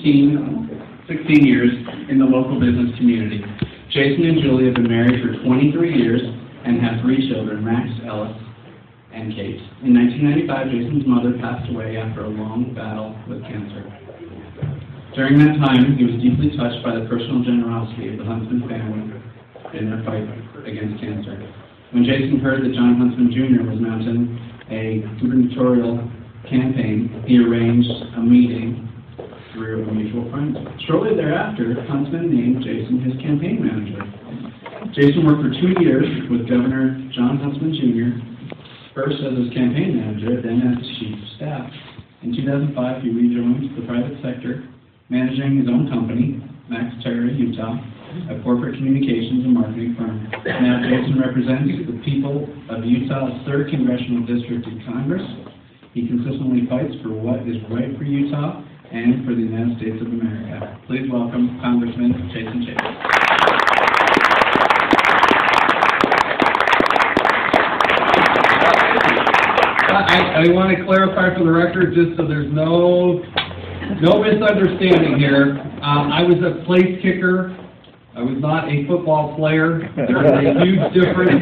16 years in the local business community. Jason and Julie have been married for 23 years and have 3 children, Max, Ellis, and Kate. In 1995, Jason's mother passed away after a long battle with cancer. During that time, he was deeply touched by the personal generosity of the Huntsman family in their fight against cancer. When Jason heard that John Huntsman Jr. was mounting a gubernatorial campaign, he arranged a meeting through a mutual friend. Shortly thereafter, Huntsman named Jason his campaign manager. Jason worked for 2 years with Governor John Huntsman Jr., first as his campaign manager, then as his chief of staff. In 2005, he rejoined the private sector, managing his own company, Max Terry, Utah, a corporate communications and marketing firm. Now, Jason represents the people of Utah's 3rd Congressional District in Congress. He consistently fights for what is right for Utah and for the United States of America. Please welcome Congressman Jason Chaffetz. I want to clarify for the record, just so there's no misunderstanding here. I was a place kicker. I was not a football player. There's a huge difference.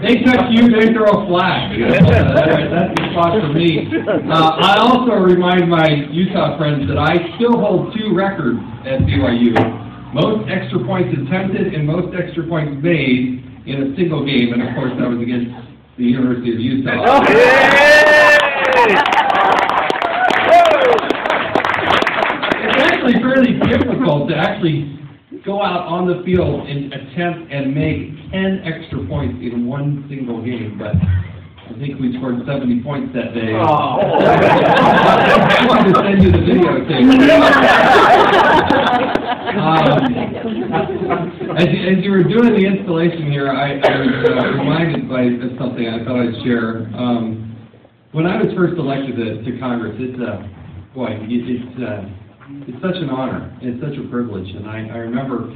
They touch you, they throw a flag. That's the spot for me. I also remind my Utah friends that I still hold 2 records at BYU. Most extra points attempted and most extra points made in a single game. And of course, that was against the University of Utah. It's actually fairly difficult to actually go out on the field and attempt and make 10 extra points in one single game, but I think we scored 70 points that day. Oh. I wanted to send you the videotape. As you were doing the installation here, I was reminded by something I thought I'd share. When I was first elected to Congress, it's such an honor. It's such a privilege. And I remember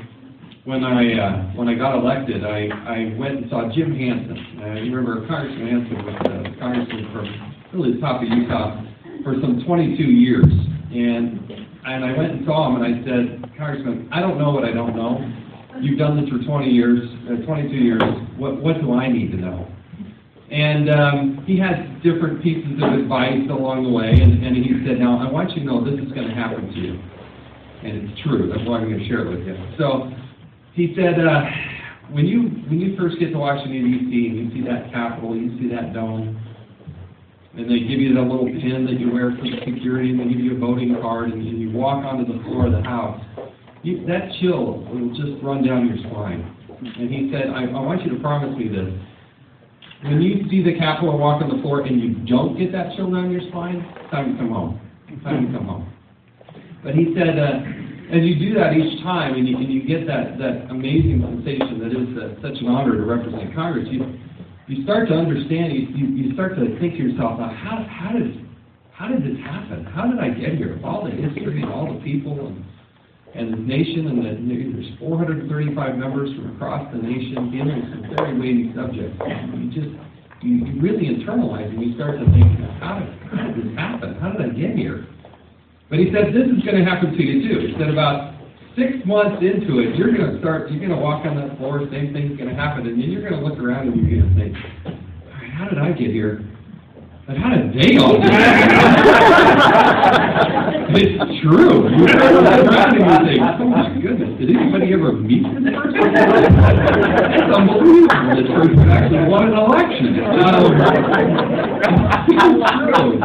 when I got elected, I went and saw Jim Hansen. You remember Congressman Hansen was the congressman from really the top of Utah for some 22 years. And I went and saw him and I said, Congressman, I don't know what I don't know. You've done this for 22 years. What do I need to know? And he had different pieces of advice along the way, and he said, now, I want you to know this is going to happen to you. And it's true. That's why I'm going to share it with you. So he said, when you first get to Washington, D.C., and you see that Capitol, you see that dome, and they give you that little pin that you wear for security, and they give you a voting card, and you walk onto the floor of the House, that chill will just run down your spine. And he said, I want you to promise me this. When you see the Capitol walk on the floor and you don't get that chill down your spine, time to come home. Time to come home. But he said, as you do that each time and you get that amazing sensation that is such an honor to represent Congress, you start to understand, you start to think to yourself, how did this happen? How did I get here? With all the history and all the people and the nation, and there's 435 members from across the nation dealing with some very weighty subjects. You really internalize and you start to think, how did this happen? How did I get here? But he said, this is going to happen to you too. He said about 6 months into it, you're going to walk on that floor, same thing's going to happen, and then you're going to look around and you're going to think, all right, how did I get here? But how did they all do that? It's true. You look around and you think, oh my goodness, did anybody ever meet this person? It's unbelievable. This person actually won an election. It's true.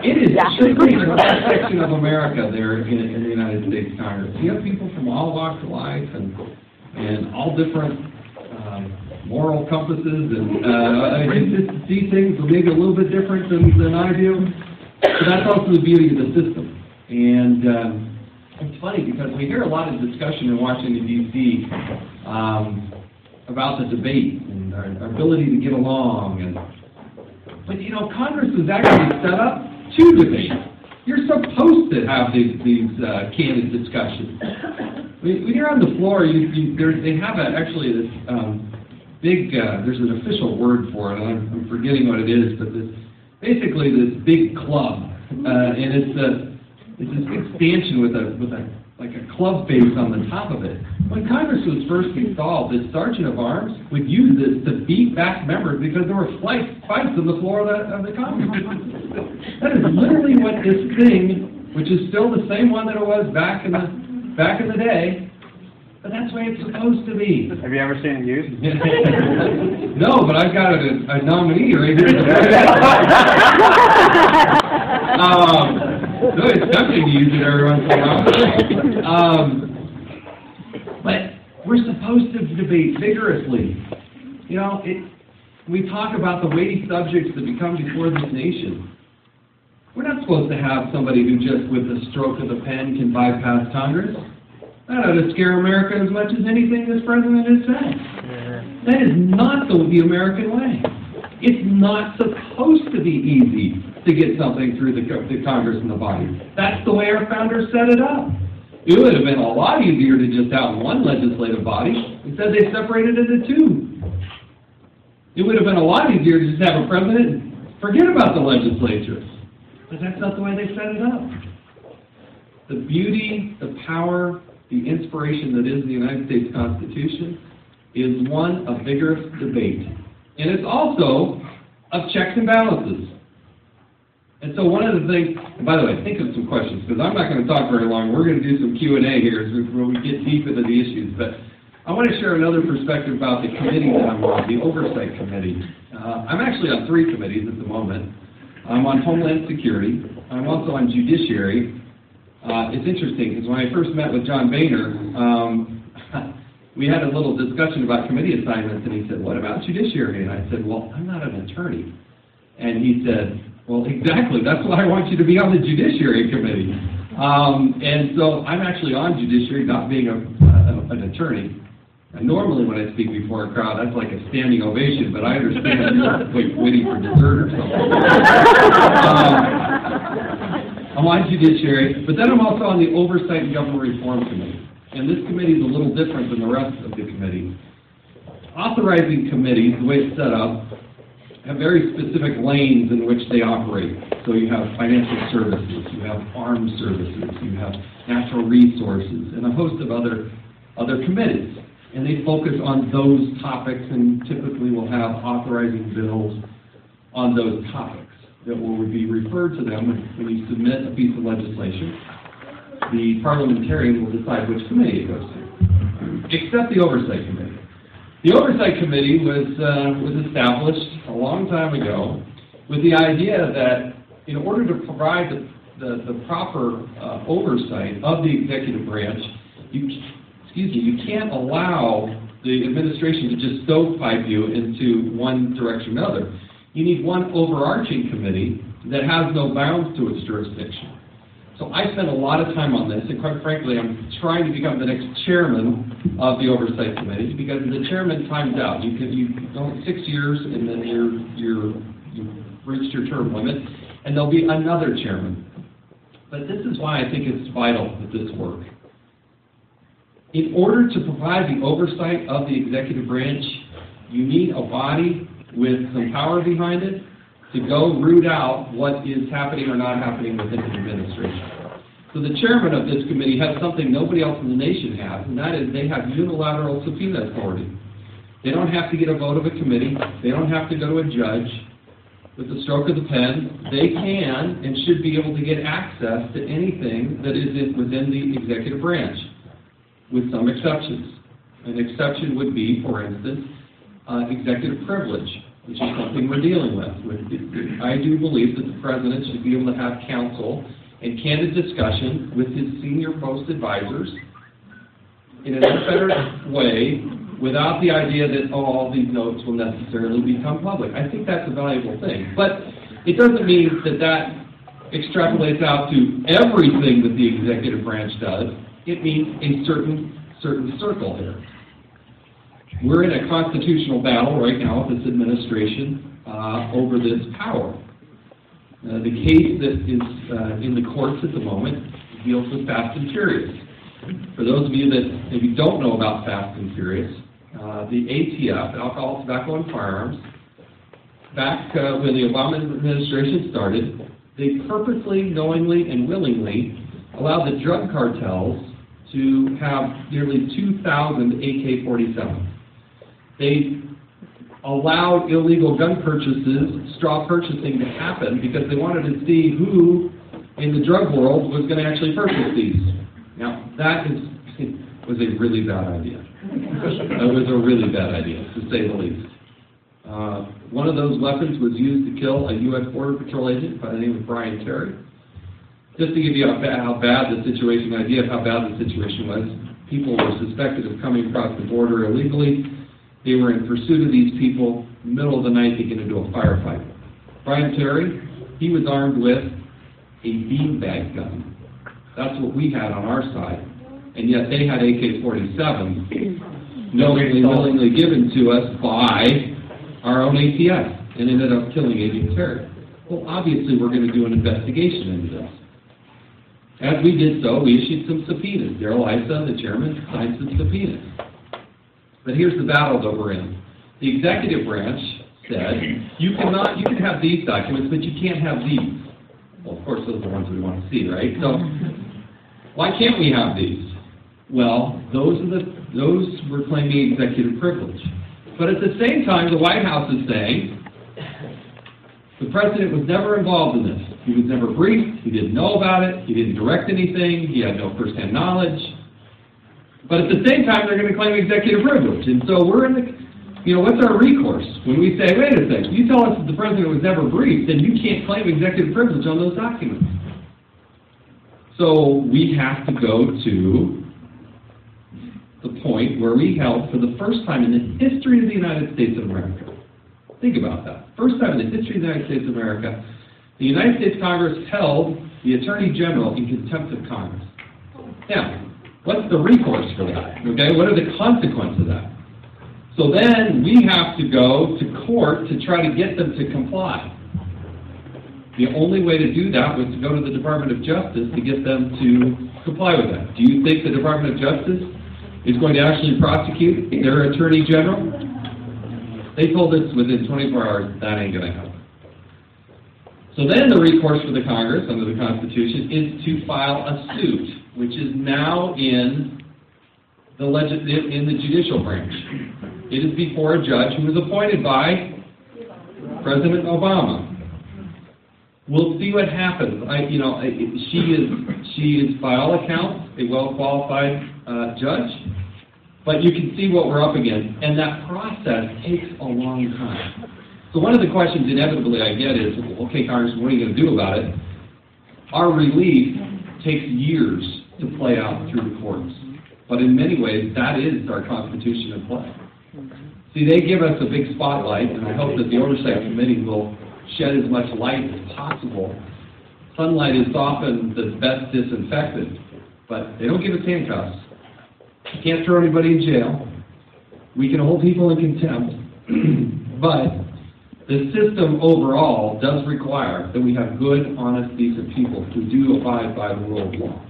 It is truly a cross-section of America there in the United States Congress. You have people from all walks of life and all different moral compasses, and I think just to see things maybe a little bit different than I do. So that's also the beauty of the system. And it's funny because we hear a lot of discussion in Washington, D.C. About the debate and our ability to get along. But you know, Congress was actually set up to debate. You're supposed to have these candid discussions. When you're on the floor, they have actually this big, there's an official word for it, and I'm forgetting what it is, but basically this big club, and It's this big stanchion with like a club face on the top of it. When Congress was first installed, the sergeant of arms would use this to beat back members because there were fights on the floor of the Congress. That is literally what this thing, which is still the same one that it was back in the day, but that's the way it's supposed to be. Have you ever seen it used? No, but I've got a nominee right here. So it's tempting to use it every once in a while. But we're supposed to debate vigorously. You know, we talk about the weighty subjects that become before this nation. We're not supposed to have somebody who just with the stroke of the pen can bypass Congress. That ought to scare America as much as anything this president has said. That is not the American way. It's not supposed to be easy to get something through the Congress and the body. That's the way our founders set it up. It would have been a lot easier to just have one legislative body. Instead, they separated it into two. It would have been a lot easier to just have a president and forget about the legislature. But that's not the way they set it up. The beauty, the power, the inspiration that is the United States Constitution is one of vigorous debate. And it's also of checks and balances. And so one of the things, and by the way, think of some questions, because I'm not going to talk very long. We're going to do some Q&A here where we get deep into the issues. But I want to share another perspective about the committee that I'm on, the Oversight Committee. I'm actually on 3 committees at the moment. I'm on Homeland Security. I'm also on Judiciary. It's interesting, because when I first met with John Boehner, we had a little discussion about committee assignments, and he said, "What about Judiciary?" And I said, "Well, I'm not an attorney." And he said, "Well, exactly, that's why I want you to be on the Judiciary Committee." And so I'm actually on Judiciary, not being an attorney. And normally when I speak before a crowd, that's like a standing ovation, but I understand you're waiting for dessert or something. I'm on Judiciary, but then I'm also on the Oversight and Government Reform Committee. And this committee is a little different than the rest of the committees. Authorizing committees, the way it's set up, have very specific lanes in which they operate. So you have financial services, you have armed services, you have natural resources, and a host of other committees. And they focus on those topics and typically will have authorizing bills on those topics that will be referred to them when you submit a piece of legislation. The parliamentarian will decide which committee it goes to, except the Oversight Committee. The Oversight Committee was established a long time ago with the idea that in order to provide the proper oversight of the executive branch, you can't allow the administration to just stovepipe you into one direction or another. You need one overarching committee that has no bounds to its jurisdiction. So I spent a lot of time on this, and quite frankly, I'm trying to become the next chairman of the Oversight Committee because the chairman times out. You go 6 years, and then you've reached your term limit, and there'll be another chairman. But this is why I think it's vital that this work. In order to provide the oversight of the executive branch, you need a body with some power behind it to go root out what is happening or not happening within the administration. So the chairman of this committee has something nobody else in the nation has, and that is they have unilateral subpoena authority. They don't have to get a vote of a committee. They don't have to go to a judge. With the stroke of the pen, they can and should be able to get access to anything that is within the executive branch, with some exceptions. An exception would be, for instance, executive privilege, which is something we're dealing with. I do believe that the president should be able to have counsel and candid discussion with his senior post advisors in an unfettered way without the idea that, all these notes will necessarily become public. I think that's a valuable thing. But it doesn't mean that extrapolates out to everything that the executive branch does. It means a certain circle here. We're in a constitutional battle right now with this administration over this power. The case that is in the courts at the moment deals with Fast and Furious. For those of you that maybe don't know about Fast and Furious, the ATF, Alcohol, Tobacco, and Firearms, back when the Obama administration started, they purposely, knowingly, and willingly allowed the drug cartels to have nearly 2,000 AK-47s. They allowed illegal gun purchases, straw purchasing to happen because they wanted to see who in the drug world was going to actually purchase these. Now, that was a really bad idea. That was a really bad idea, to say the least. One of those weapons was used to kill a U.S. Border Patrol agent by the name of Brian Terry. Just to give you an idea of how bad the situation was, people were suspected of coming across the border illegally. They were in pursuit of these people. Middle of the night, they get into a firefight. Brian Terry, he was armed with a beanbag gun. That's what we had on our side. And yet they had AK-47s knowingly, willingly given to us by our own ATF and ended up killing Agent Terry. Well, obviously, we're going to do an investigation into this. As we did so, we issued some subpoenas. Darrell Issa, the chairman, signed some subpoenas. But here's the battle that we're in. The executive branch said, you can have these documents, but you can't have these. Well, of course, those are the ones we want to see, right? So, why can't we have these? Well, those were claiming executive privilege. But at the same time, the White House is saying the president was never involved in this. He was never briefed. He didn't know about it. He didn't direct anything. He had no first-hand knowledge. But at the same time, they're going to claim executive privilege. And so we're in the, what's our recourse? When we say, wait a second, you tell us that the president was never briefed, then you can't claim executive privilege on those documents. So we have to go to the point where we held, for the first time in the history of the United States of America, think about that, first time in the history of the United States of America, the United States Congress held the Attorney General in contempt of Congress. Now, what's the recourse for that? Okay, what are the consequences of that? So then we have to go to court to try to get them to comply. The only way to do that was to go to the Department of Justice to get them to comply with that. Do you think the Department of Justice is going to actually prosecute their Attorney General? They told us within 24 hours that ain't going to happen. So then the recourse for the Congress under the Constitution is to file a suit, which is now in the judicial branch. It is before a judge who was appointed by President Obama. We'll see what happens. She is by all accounts a well-qualified judge, but you can see what we're up against, and that process takes a long time. So one of the questions inevitably I get is, okay, Congressman, what are you going to do about it? Our relief takes years to play out through the courts, but in many ways, that is our Constitution in play. See, they give us a big spotlight, and I hope that the Oversight Committee will shed as much light as possible. Sunlight is often the best disinfectant, but they don't give us handcuffs. You can't throw anybody in jail. We can hold people in contempt, but the system overall does require that we have good, honest, decent people who do abide by the rule of law.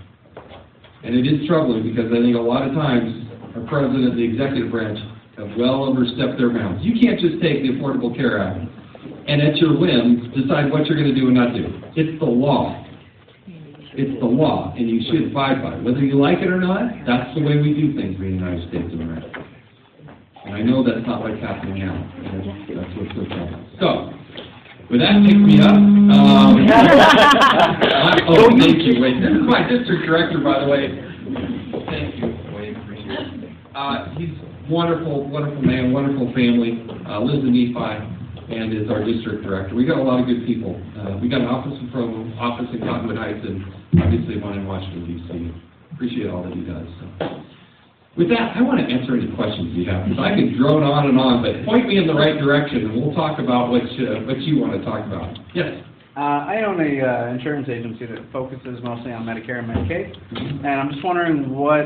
And it is troubling because I think a lot of times our president and the executive branch have well overstepped their bounds. You can't just take the Affordable Care Act and at your whim decide what you're going to do and not do. It's the law. It's the law, and you should abide by it. Whether you like it or not, that's the way we do things in the United States of America. And I know that's not what's happening now. That's what's so troubling. So, with that, pick me up. Oh, thank you. Wait, this is my district director, by the way. Thank you. Wade, appreciate it. He's wonderful, wonderful man, wonderful family. Lives in Nephi and is our district director. We got a lot of good people. We got an office in Provo, office in Cottonwood Heights, and obviously one in Washington, D.C. Appreciate all that he does. So. With that, I want to answer any questions you have, because I could drone on and on, but point me in the right direction, and we'll talk about what you want to talk about. Yes? I own a insurance agency that focuses mostly on Medicare and Medicaid, and I'm just wondering what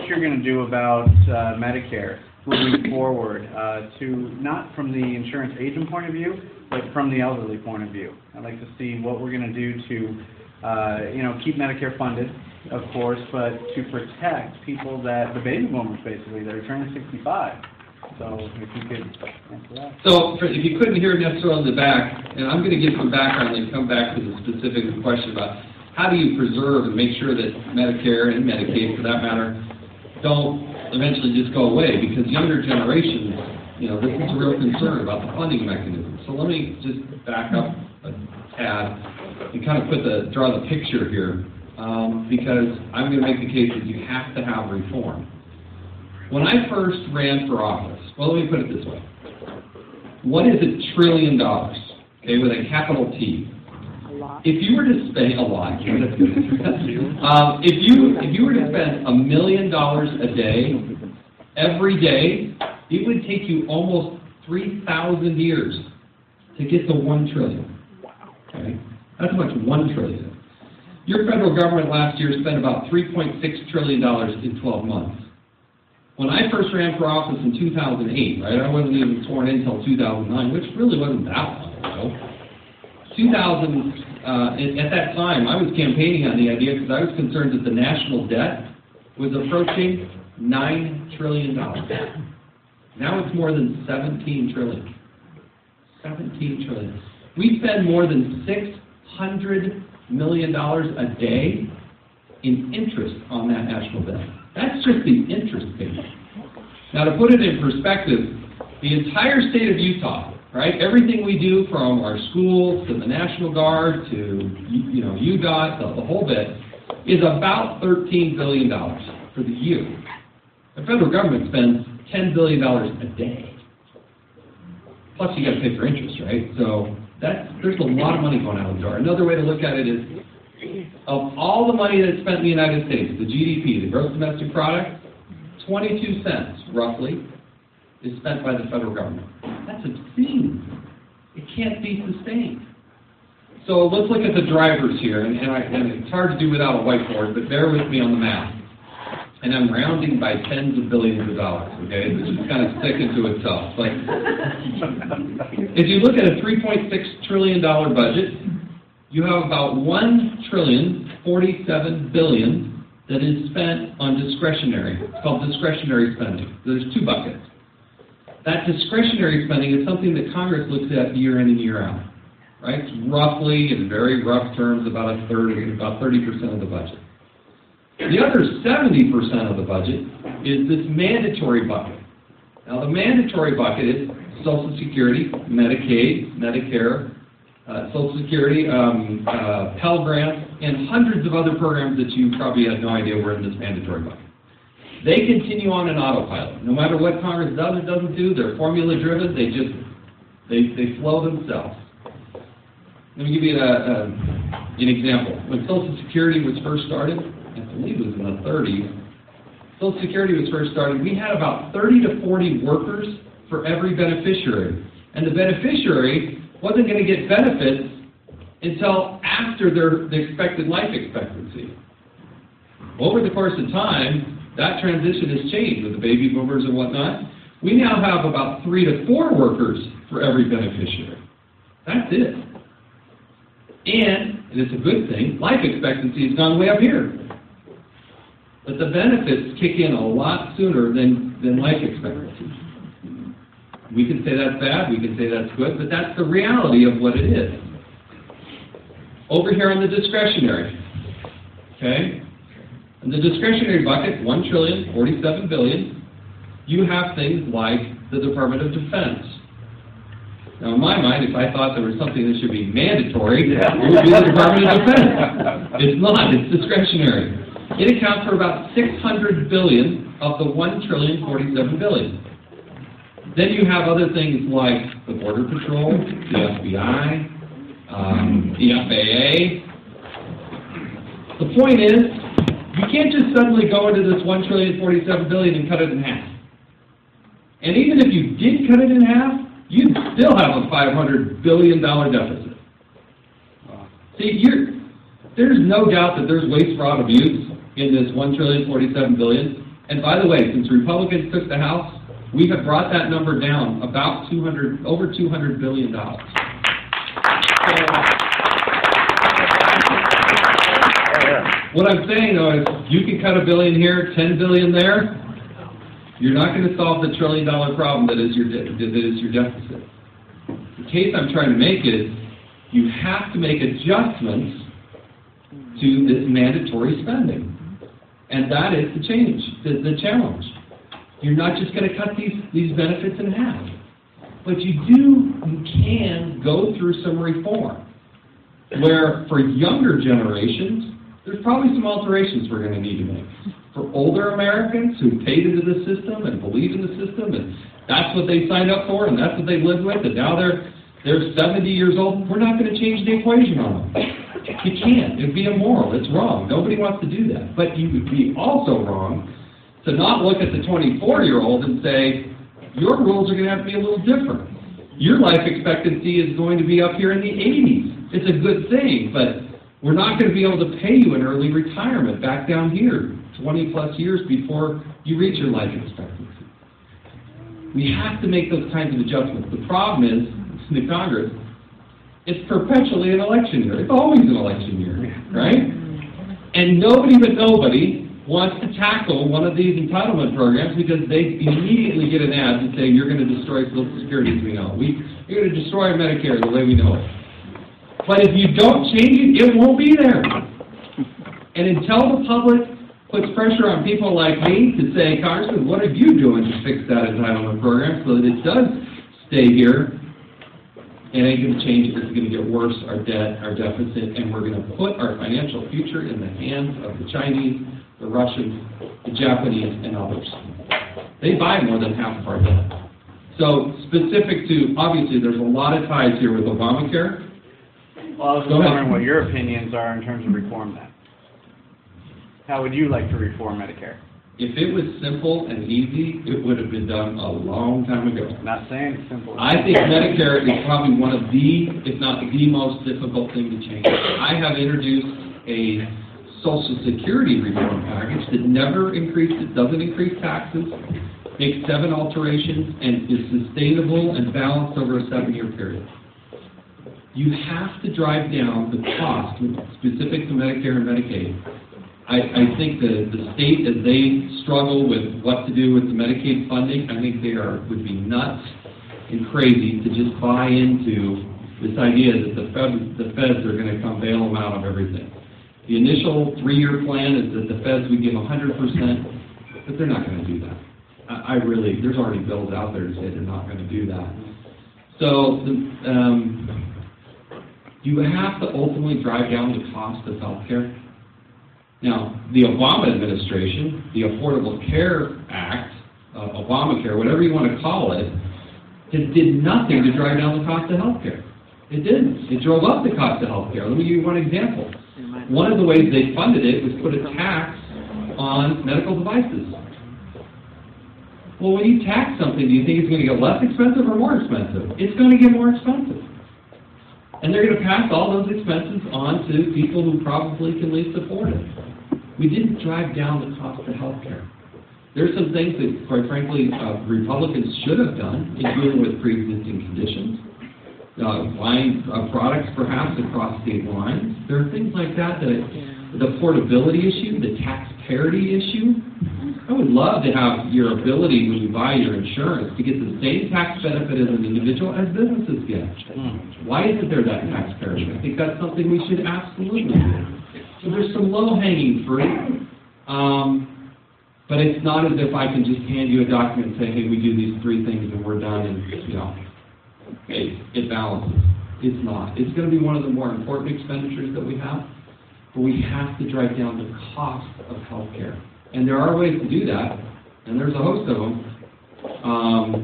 you're going to do about Medicare moving forward, to not from the insurance agent point of view, but from the elderly point of view. I'd like to see what we're going to do to, keep Medicare funded, of course, but to protect people that, the baby boomers basically, that are turning 65. So if you could answer that. So if you couldn't hear necessarily in the back, and I'm going to give some background and come back to the specific question about, how do you preserve and make sure that Medicare and Medicaid, for that matter, don't eventually just go away? Because younger generations, you know, this is a real concern about the funding mechanism. So let me just back up a tad and kind of draw the picture here, because I'm going to make the case that you have to have reform. When I first ran for office, well, let me put it this way. What is $1 trillion? Okay, with a capital T. If you were to spend a lot, if you were to spend $1 million a day, every day, it would take you almost 3,000 years to get to 1 trillion. Okay, that's how much 1 trillion is. Your federal government last year spent about $3.6 trillion in 12 months. When I first ran for office in 2008, right, I wasn't even sworn in until 2009, which really wasn't that long ago. At that time, I was campaigning on the idea because I was concerned that the national debt was approaching $9 trillion. Now it's more than 17 trillion. 17 trillion. We spend more than $600 million a day in interest on that national debt. That's just the interest payment. Now, to put it in perspective, the entire state of Utah, right, everything we do from our schools to the National Guard to, UDOT, the whole bit, is about $13 billion for the year. The federal government spends $10 billion a day. Plus, you got to pay for interest, right? So there's a lot of money going out of the door. Another way to look at it is, of all the money that's spent in the United States, the GDP, the gross domestic product, 22 cents, roughly, is spent by the federal government. That's obscene. It can't be sustained. So let's look at the drivers here, and it's hard to do without a whiteboard, but bear with me on the math. And I'm rounding by tens of billions of dollars, okay? This is kind of sticking to itself. Like, if you look at a $3.6 trillion budget, you have about $1.047 trillion that is spent on discretionary. It's called discretionary spending. There's two buckets. That discretionary spending is something that Congress looks at year in and year out, right? It's roughly, in very rough terms, about a third, about 30% of the budget. The other 70% of the budget is this mandatory bucket. Now, the mandatory bucket is Social Security, Medicaid, Medicare, Social Security, Pell Grants, and hundreds of other programs that you probably had no idea were in this mandatory bucket. They continue on an autopilot. No matter what Congress does or doesn't do, they're formula-driven. They flow themselves. Let me give you an example. When Social Security was first started, I believe it was in the 30s, Social Security was first started, we had about 30 to 40 workers for every beneficiary. And the beneficiary wasn't going to get benefits until after the expected life expectancy. Over the course of time, that transition has changed with the baby boomers and whatnot. We now have about 3 to 4 workers for every beneficiary. That's it. And it's a good thing, life expectancy has gone way up here. But the benefits kick in a lot sooner than life expectancy. We can say that's bad, we can say that's good, but that's the reality of what it is. Over here on the discretionary, okay? In the discretionary bucket, $1.047 trillion, you have things like the Department of Defense. Now, in my mind, if I thought there was something that should be mandatory, it would be the Department of Defense. It's not, it's discretionary. It accounts for about $600 billion of the $1.047 trillion. Then you have other things like the Border Patrol, the FBI, the FAA. The point is, you can't just suddenly go into this $1.047 trillion and cut it in half. And even if you did cut it in half, you'd still have a $500 billion deficit. See, there's no doubt that there's waste, fraud, abuse in this $1.047 trillion. And by the way, since Republicans took the House, we have brought that number down about over $200 billion. What I'm saying, though, is you can cut $1 billion here, $10 billion there. You're not going to solve the $1 trillion problem that is your deficit. The case I'm trying to make is you have to make adjustments to this mandatory spending. And that is the change, the challenge. You're not just going to cut these benefits in half. But you can go through some reform, where for younger generations, there's probably some alterations we're going to need to make. For older Americans who paid into the system and believe in the system, and that's what they signed up for, and that's what they lived with, and now they're 70 years old, we're not going to change the equation on them. You can't. It'd be immoral. It's wrong. Nobody wants to do that. But you would be also wrong to not look at the 24-year-old and say, your rules are going to have to be a little different. Your life expectancy is going to be up here in the 80s. It's a good thing, but we're not going to be able to pay you an early retirement back down here 20-plus years before you reach your life expectancy. We have to make those kinds of adjustments. The problem is, in the Congress, it's perpetually an election year. It's always an election year, right? And nobody but nobody wants to tackle one of these entitlement programs because they immediately get an ad to say, you're going to destroy Social Security as we know. You're going to destroy Medicare the way we know it. But if you don't change it, it won't be there. And until the public puts pressure on people like me to say, Congressman, what are you doing to fix that entitlement program so that it does stay here? It ain't going to change it. It's going to get worse, our debt, our deficit, and we're going to put our financial future in the hands of the Chinese, the Russians, the Japanese, and others. They buy more than half of our debt. So specific to, obviously, there's a lot of ties here with Obamacare. Well, I was wondering what your opinions are in terms of reform then. How would you like to reform Medicare? If it was simple and easy, it would have been done a long time ago. Not saying it's simple. I think Medicare is probably one of the, if not the most difficult thing to change. I have introduced a Social Security reform package that never increased, it doesn't increase taxes, makes 7 alterations, and is sustainable and balanced over a 7-year period. You have to drive down the cost specific to Medicare and Medicaid. I think the state, as they struggle with what to do with the Medicaid funding, I think they would be nuts and crazy to just buy into this idea that the feds are going to come bail them out of everything. The initial 3-year plan is that the feds would give 100%, but they're not going to do that. There's already bills out there to say they're not going to do that. So you have to ultimately drive down the cost of health care. Now, the Obama administration, the Affordable Care Act, Obamacare, whatever you want to call it, did nothing to drive down the cost of health care. It didn't. It drove up the cost of health care. Let me give you one example. One of the ways they funded it was put a tax on medical devices. Well, when you tax something, do you think it's going to get less expensive or more expensive? It's going to get more expensive. And they're going to pass all those expenses on to people who probably can least afford it. We didn't drive down the cost of health care. There's some things that, quite frankly, Republicans should have done in dealing with pre-existing conditions, buying products perhaps across state lines. There are things like that, the portability issue, the tax parity issue. I would love to have your ability when you buy your insurance to get the same tax benefit as an individual as businesses get. Why isn't there that tax parity? I think that's something we should absolutely do. So there's some low-hanging fruit, but it's not as if I can just hand you a document and say, hey, we do these 3 things and we're done, and, hey, it balances. It's not. It's going to be one of the more important expenditures that we have, but we have to drive down the cost of health care. And there are ways to do that, and there's a host of them,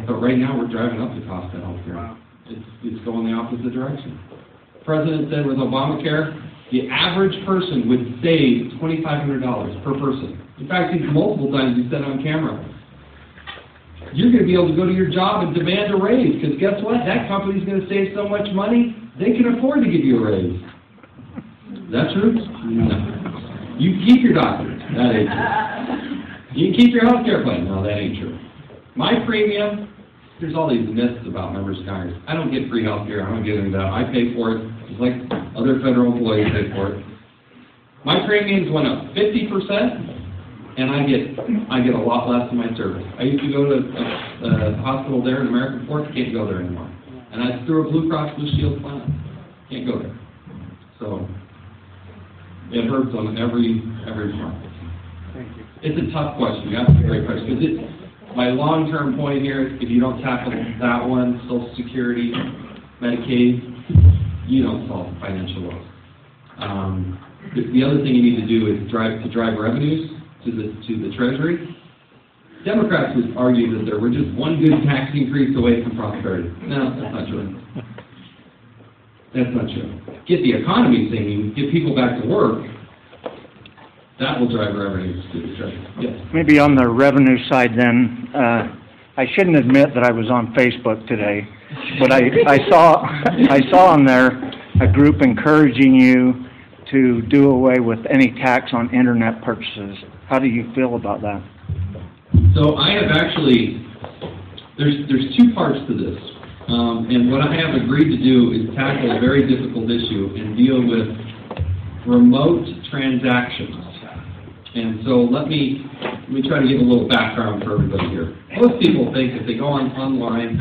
but right now we're driving up the cost of health care. It's going the opposite direction. The President said with Obamacare, the average person would save $2,500 per person. In fact, multiple times he said on camera, you're going to be able to go to your job and demand a raise, because guess what? That company's going to save so much money, they can afford to give you a raise. Is that true? No. You keep your doctor. That ain't true. You can keep your health care plan. No, that ain't true. My premium, there's all these myths about members of Congress. I don't get free health care. I don't get into that. I pay for it, just like other federal employees pay for it. My premiums went up 50%. And I get a lot less in my service. I used to go to the hospital there in American Fork. Can't go there anymore. And that's through a Blue Cross Blue Shield plan. Can't go there. So It hurts on every front. Thank you. It's a tough question. That's a great question. Because my long-term point here, if you don't tackle that one, Social Security, Medicaid, you don't solve financial woes. The other thing you need to do is drive revenues to the Treasury. Democrats would argue that we're just one good tax increase away from prosperity. No, that's not true. That's not true. Get the economy singing, get people back to work. That will drive revenues to the Treasury. Yes. Maybe on the revenue side then, I shouldn't admit that I was on Facebook today, but I saw on there a group encouraging you to do away with any tax on internet purchases. How do you feel about that? So I have actually, there's two parts to this. And what I have agreed to do is tackle a very difficult issue and deal with remote transactions. And so let me try to give a little background for everybody here. Most people think if they go online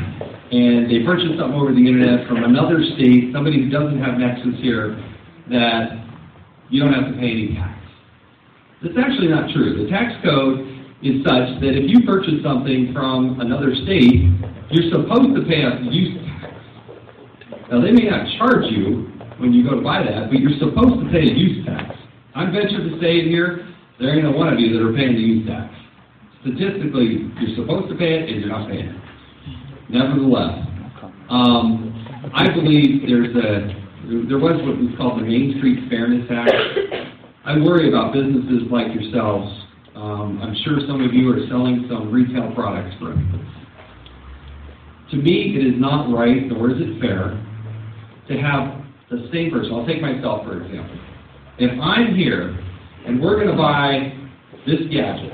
and they purchase something over the internet from another state, somebody who doesn't have nexus here, that you don't have to pay any tax. That's actually not true. The tax code is such that if you purchase something from another state, you're supposed to pay a use tax. Now, they may not charge you when you go to buy that, but you're supposed to pay a use tax. I venture to say in here, there ain't a one of you that are paying the use tax. Statistically, you're supposed to pay it, and you're not paying it. Nevertheless, I believe there was what was called the Main Street Fairness Act. I worry about businesses like yourselves. I'm sure some of you are selling some retail products, for instance. To me, it is not right, nor is it fair, to have the same person. I'll take myself, for example. If I'm here, and we're going to buy this gadget,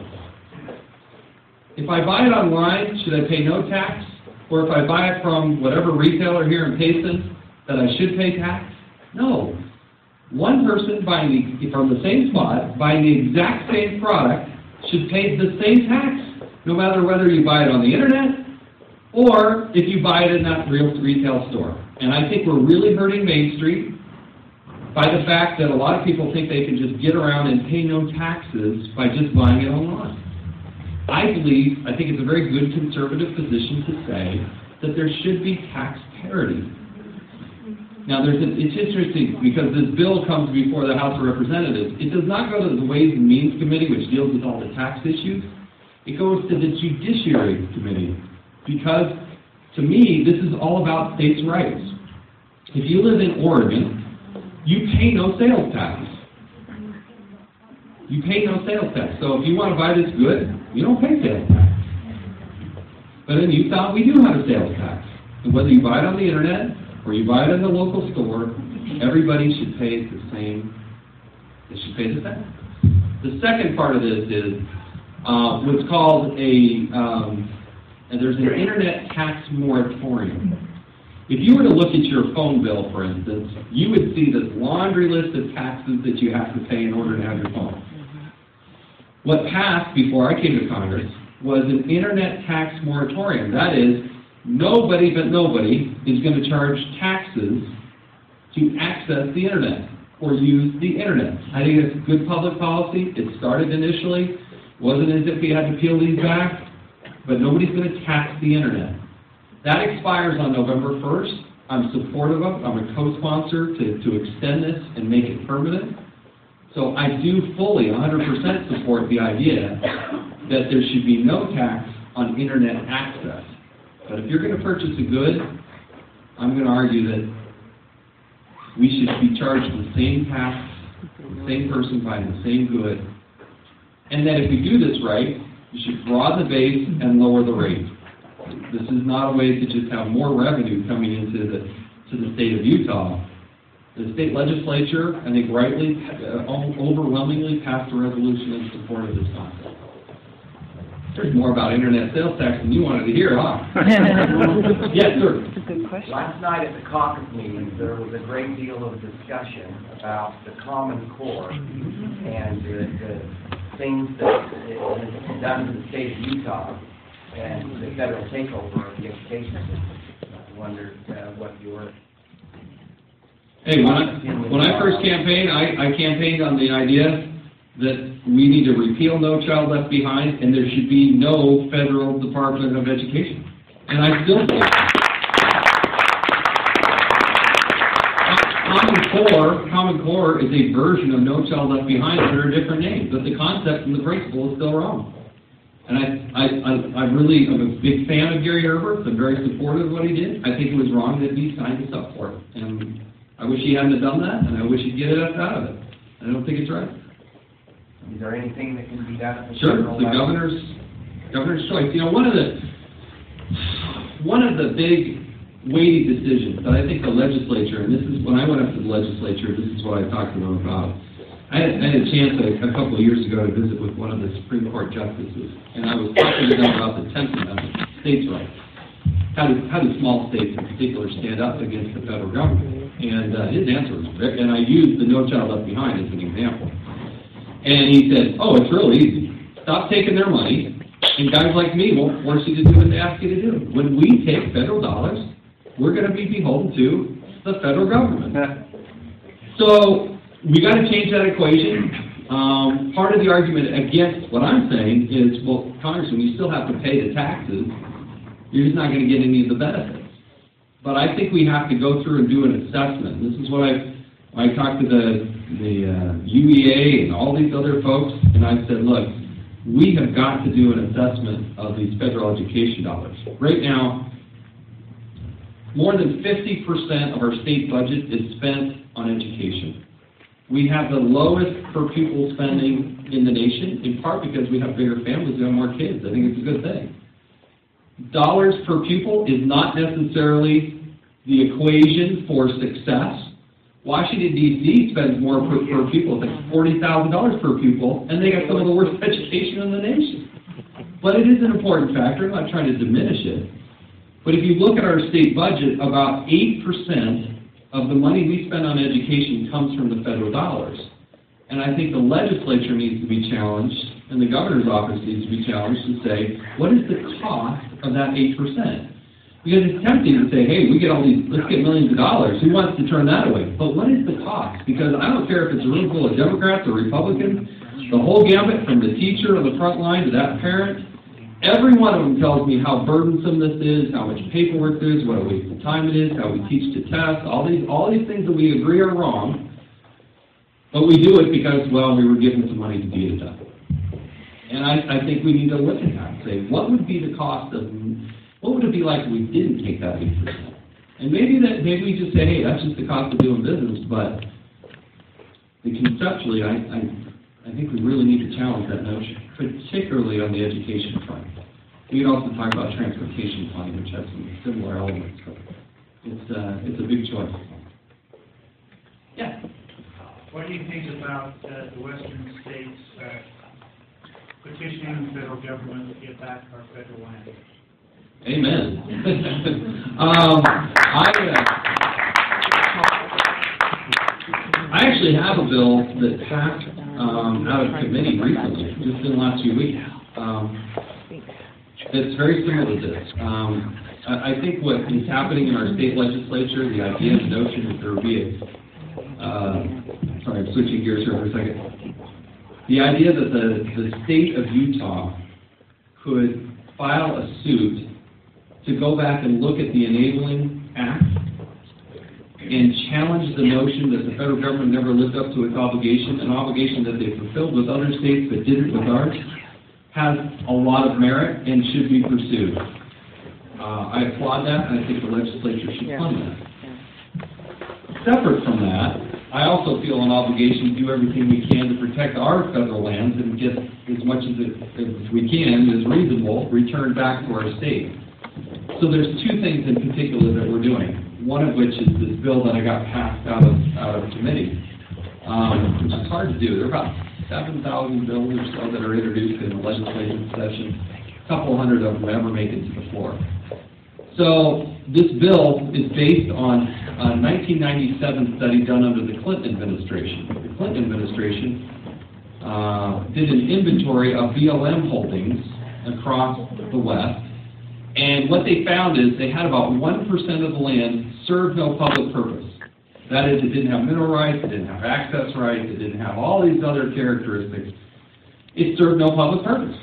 if I buy it online, should I pay no tax? Or if I buy it from whatever retailer here in Payson, that I should pay tax? No. One person buying from the same spot, buying the exact same product, should pay the same tax, no matter whether you buy it on the internet or if you buy it in that real retail store. And I think we're really hurting Main Street by the fact that a lot of people think they can just get around and pay no taxes by just buying it online. I think it's a very good conservative position to say that there should be tax parity. Now, it's interesting because this bill comes before the House of Representatives. It does not go to the Ways and Means Committee, which deals with all the tax issues. It goes to the Judiciary Committee because, to me, this is all about states' rights. If you live in Oregon, you pay no sales tax. You pay no sales tax. So if you want to buy this good, you don't pay sales tax. But in Utah, we do have a sales tax. And whether you buy it on the internet or you buy it in the local store, everybody should pay the same. They should pay the same. The second part of this is what's called there's an internet tax moratorium. If you were to look at your phone bill, for instance, you would see this laundry list of taxes that you have to pay in order to have your phone. What passed before I came to Congress was an internet tax moratorium. That is, nobody but nobody is going to charge taxes to access the internet or use the internet. I think it's good public policy. It started initially. Wasn't as if we had to peel these back, but nobody's going to tax the internet. That expires on November 1st. I'm supportive of it. I'm a co-sponsor to extend this and make it permanent. So I do fully, 100% support the idea that there should be no tax on internet access. But if you're going to purchase a good, I'm going to argue that we should be charged the same tax, the same person buying the same good, and that if we do this right, you should broaden the base and lower the rate. This is not a way to just have more revenue coming into the state of Utah. The state legislature, I think rightly, overwhelmingly passed a resolution in support of this concept. There's more about internet sales tax than you wanted to hear, huh? Yes, sir. That's a good question. Last night at the caucus meeting, there was a great deal of discussion about the Common Core and the things that is done in the state of Utah and the federal takeover of the education system. I wondered what your Hey, when I first campaigned, I campaigned on the idea that we need to repeal No Child Left Behind, and there should be no federal Department of Education. And I still think Common Core is a version of No Child Left Behind under a different name, but the concept and the principle is still wrong. And I really am a big fan of Gary Herbert. I'm very supportive of what he did. I think it was wrong that he signed us up for it. And I wish he hadn't done that, and I wish he'd get us out of it. I don't think it's right. Is there anything that can be done at the Sure, federal the level? governor's choice. You know, one of the big weighty decisions that I think the legislature, and this is when I went up to the legislature, this is what I talked to them about. I had a chance a couple of years ago to visit with one of the Supreme Court justices, and I was talking to them about the 10th Amendment, states' rights. How do small states in particular stand up against the federal government? And his answer was, and I used the No Child Left Behind as an example. And he said, oh, it's real easy. Stop taking their money, and guys like me won't force you to do what they ask you to do. When we take federal dollars, we're going to be beholden to the federal government. So we got to change that equation. Part of the argument against what I'm saying is, well, Congressman, you still have to pay the taxes. You're just not going to get any of the benefits. But I think we have to go through and do an assessment. This is what I talked to the UEA and all these other folks, and I said, look, we have got to do an assessment of these federal education dollars. Right now, more than 50% of our state budget is spent on education. We have the lowest per pupil spending in the nation, in part because we have bigger families, we have more kids. I think it's a good thing. Dollars per pupil is not necessarily the equation for success. Washington, D.C. spends more per pupil, it's like $40,000 per pupil, and they got some of the worst education in the nation. But it is an important factor. I'm not trying to diminish it. But if you look at our state budget, about 8% of the money we spend on education comes from the federal dollars. And I think the legislature needs to be challenged, and the governor's office needs to be challenged to say, what is the cost of that 8%? Because it's tempting to say, hey, we get all these, let's get millions of dollars. Who wants to turn that away? But what is the cost? Because I don't care if it's a room full of Democrats or Republicans, the whole gamut from the teacher on the front line to that parent, every one of them tells me how burdensome this is, how much paperwork there is, what a waste of time it is, how we teach to test, all these things that we agree are wrong, but we do it because, well, we were given some money to get it done. And I think we need to look at that and say, what would be the cost of, what would it be like if we didn't take that 8%? And maybe we just say, hey, that's just the cost of doing business, but conceptually, I think we really need to challenge that notion, particularly on the education front. We could also talk about transportation funding, which has some similar elements, but it's a big choice. Yeah. What do you think about the western states petitioning the federal government to get back our federal land? Amen. I actually have a bill that passed out of committee recently, just in the last few weeks. It's very similar to this. I think what is happening in our state legislature, the idea, the notion that there will be sorry, I'm switching gears here for a second. The idea that the state of Utah could file a suit to go back and look at the Enabling Act and challenge the notion that the federal government never lived up to its obligation, an obligation that they fulfilled with other states but didn't with ours, has a lot of merit and should be pursued. I applaud that, and I think the legislature should fund that. Separate from that, I also feel an obligation to do everything we can to protect our federal lands and get as much as we can, as reasonable, returned back to our state. So there's two things in particular that we're doing. One of which is this bill that I got passed out of committee, which is hard to do. There are about 7,000 bills or so that are introduced in the legislative session. A couple hundred of them ever make it to the floor. So this bill is based on a 1997 study done under the Clinton administration. The Clinton administration did an inventory of BLM holdings across the West. And what they found is they had about 1% of the land served no public purpose. That is, it didn't have mineral rights, it didn't have access rights, it didn't have all these other characteristics. It served no public purpose.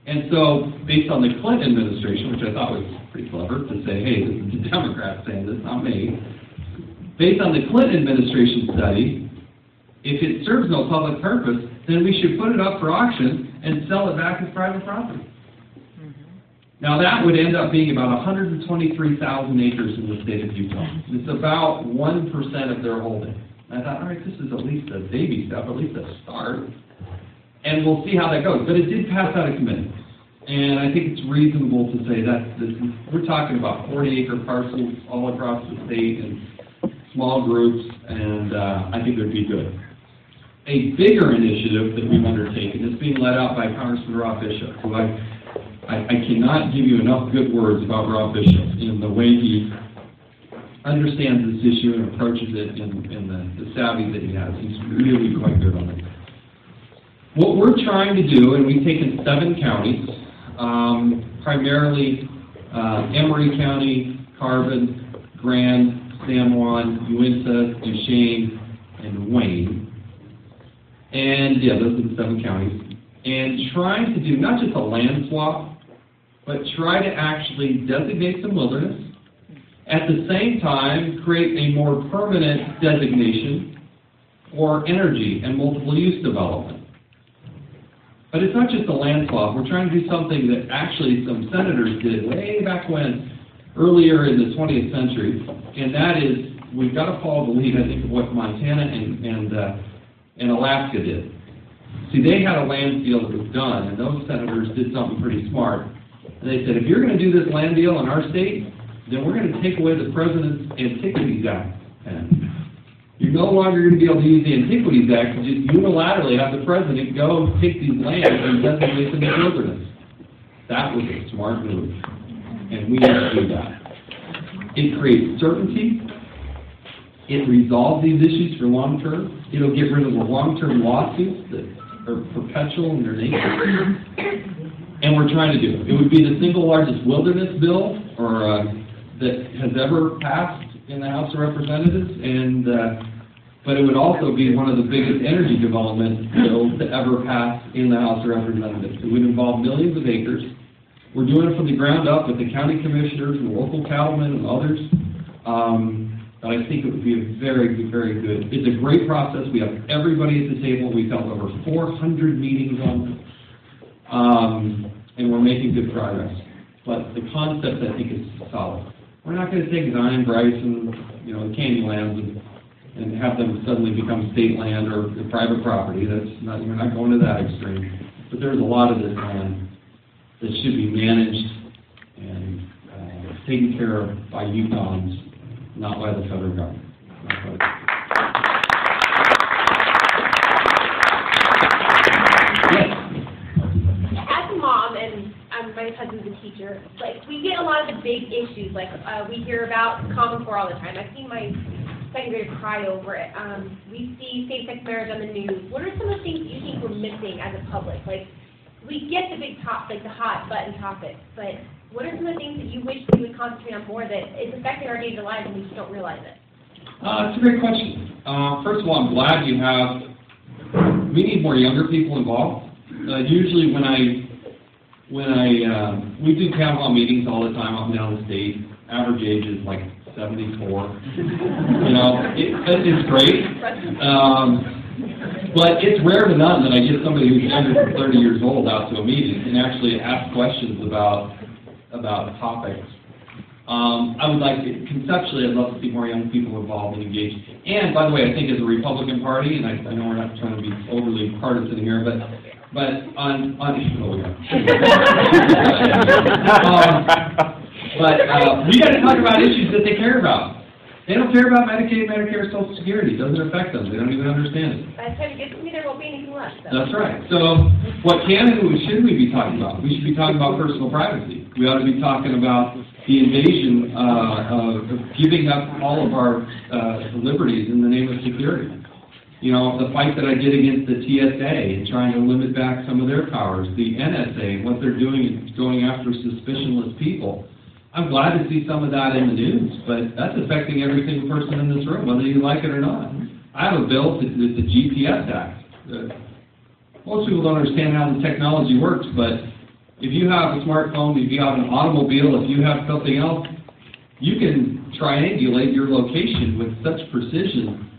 And so, based on the Clinton administration, which I thought was pretty clever to say, hey, this is the Democrats saying this, not me. Based on the Clinton administration study, if it serves no public purpose, then we should put it up for auction and sell it back as private property. Now that would end up being about 123,000 acres in the state of Utah. It's about 1% of their holding. And I thought, all right, this is at least a baby step, at least a start. And we'll see how that goes. But it did pass out of committee. And I think it's reasonable to say that we're talking about 40-acre parcels all across the state and small groups, and I think it would be good. A bigger initiative that we've undertaken is being led out by Congressman Rob Bishop, who I cannot give you enough good words about Rob Bishop in the way he understands this issue and approaches it and the savvy that he has. He's really quite good on it. What we're trying to do, and we've taken 7 counties, primarily Emory County, Carbon, Grand, San Juan, Uinta, Duchesne, and Wayne. And yeah, those are the 7 counties. And trying to do not just a land swap, but try to actually designate some wilderness. At the same time, create a more permanent designation for energy and multiple use development. But it's not just a land swap. We're trying to do something that actually some senators did way back when, earlier in the 20th century, and that is, we've got to follow the lead, I think, of what Montana and Alaska did. See, they had a land deal that was done, and those senators did something pretty smart. And they said, if you're going to do this land deal in our state, then we're going to take away the President's Antiquities Act. And you're no longer going to be able to use the Antiquities Act to just unilaterally have the President go take these lands and designate them as wilderness. That was a smart move, and we need to do that. It creates certainty. It resolves these issues for long term. It'll get rid of the long-term lawsuits that are perpetual in their nature. And we're trying to do it. It would be the single largest wilderness bill that has ever passed in the House of Representatives, and but it would also be one of the biggest energy development bills to ever pass in the House of Representatives. It would involve millions of acres. We're doing it from the ground up with the county commissioners and local cattlemen and others. But I think it would be a very, very good. It's a great process. We have everybody at the table. We've held over 400 meetings on it, and we're making good progress. But the concept, I think, is solid. We're not going to take Zion, Bryce, and the Canyonlands and have them suddenly become state land or private property. That's not. We're not going to that extreme. But there's a lot of this land that should be managed and taken care of by Utahns, not by the federal government. Yes. As a mom, and my husband's a teacher, we get a lot of the big issues. We hear about Common Core all the time. I've seen my second grader cry over it. We see same-sex marriage on the news. What are some of the things you think we're missing as a public? We get the big the hot button topics, but what are some of the things that you wish we would concentrate on more that is affecting our day-to-day lives and we just don't realize it? It's a great question. First of all, I'm glad we need more younger people involved. Usually we do town hall meetings all the time up and down the state. Average age is 74. It's great. But it's rare to none that I get somebody who's younger than 30 years old out to a meeting and actually ask questions about topics. I would conceptually, I'd love to see more young people involved and engaged. And by the way, I think as a Republican Party, and I know we're not trying to be overly partisan here, but we got to talk about issues that they care about. They don't care about Medicaid, Medicare, Social Security. It doesn't affect them. They don't even understand it. By the time it gets to me, there won't be anything left. So. That's right. So what can and should we be talking about? We should be talking about personal privacy. We ought to be talking about the invasion of giving up all of our liberties in the name of security. The fight that I did against the TSA and trying to limit back some of their powers, the NSA, and what they're doing is going after suspicionless people. I'm glad to see some of that in the news, but that's affecting every single person in this room, whether you like it or not. I have a bill, it's the GPS Act. Most people don't understand how the technology works, but if you have a smartphone, if you have an automobile, if you have something else, you can triangulate your location with such precision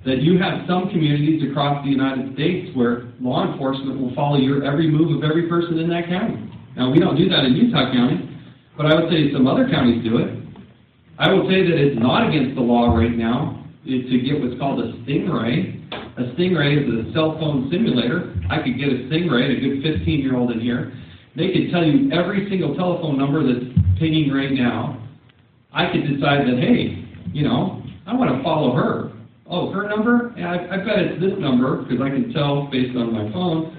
that you have some communities across the United States where law enforcement will follow your every move of every person in that county. Now, we don't do that in Utah County, but I would say some other counties do it. I will say that it's not against the law right now to get what's called a stingray. A stingray is a cell phone simulator. I could get a stingray, a good 15-year-old in here. They could tell you every single telephone number that's pinging right now. I could decide that, hey, you know, I want to follow her. Oh, her number? Yeah, I bet it's this number because I can tell based on my phone.